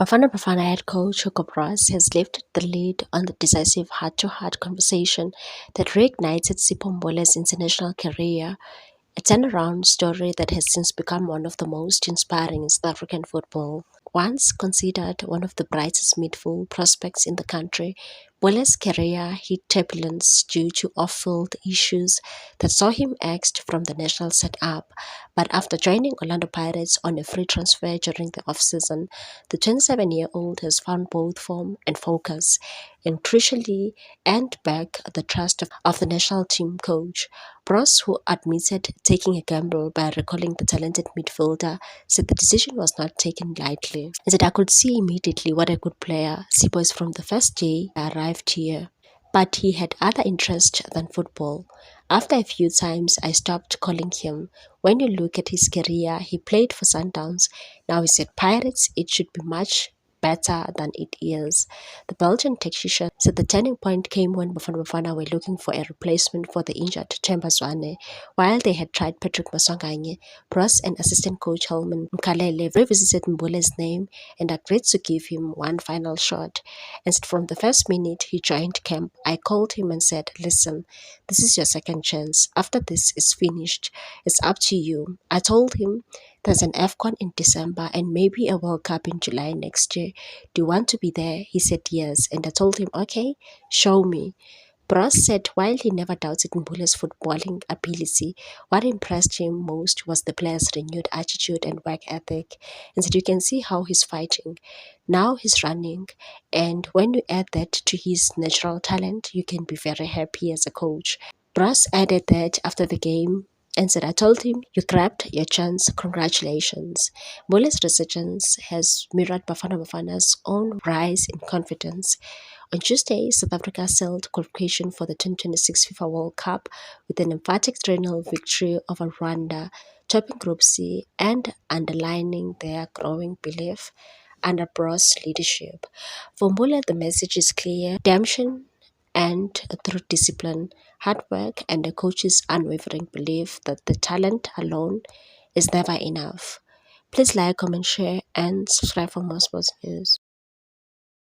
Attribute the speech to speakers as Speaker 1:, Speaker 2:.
Speaker 1: Bafana head coach Hugo Bross has lifted the lid on the decisive heart-to-heart conversation that reignited Sipho international career, a turnaround story that has since become one of the most inspiring in South African football. Once considered one of the brightest midfield prospects in the country, Bole's career hit turbulence due to off-field issues that saw him axed from the national setup. But after joining Orlando Pirates on a free transfer during the off-season, the 27-year-old has found both form and focus, and crucially earned back the trust of the national team coach. Bros, who admitted taking a gamble by recalling the talented midfielder, said the decision was not taken lightly. He said, "I could see immediately what a good player Sipho is from the first day I arrived here. But he had other interests than football. After a few times, I stopped calling him. When you look at his career, he played for Sundowns. Now he's at Pirates. It should be much better than it is." The Belgian tactician said the turning point came when Bafana were looking for a replacement for the injured Themba Zwane. While they had tried Patrick Maswanganye, Bros and assistant coach Helman Mkalele revisited Mbole's name and agreed to give him one final shot. And from the first minute he joined camp, I called him and said, "Listen, this is your second chance. After this is finished, it's up to you." I told him, "There's an AFCON in December and maybe a World Cup in July next year. Do you want to be there?" He said yes, and I told him, "Okay, show me." Bros said while he never doubted Mbule's footballing ability, what impressed him most was the player's renewed attitude and work ethic. And said, "You can see how he's fighting. Now he's running. And when you add that to his natural talent, you can be very happy as a coach." Bros added that after the game and said, "I told him, you grabbed your chance, congratulations." Mbule's resurgence has mirrored Bafana's own rise in confidence. On Tuesday, South Africa sailed qualification for the 2026 FIFA World Cup with an emphatic 3-0 victory over Rwanda, topping Group C and underlining their growing belief under Bros' leadership. For Mbule, the message is clear: redemption and through discipline, hard work, and the coach's unwavering belief that the talent alone is never enough. Please like, comment, share, and subscribe for more sports news.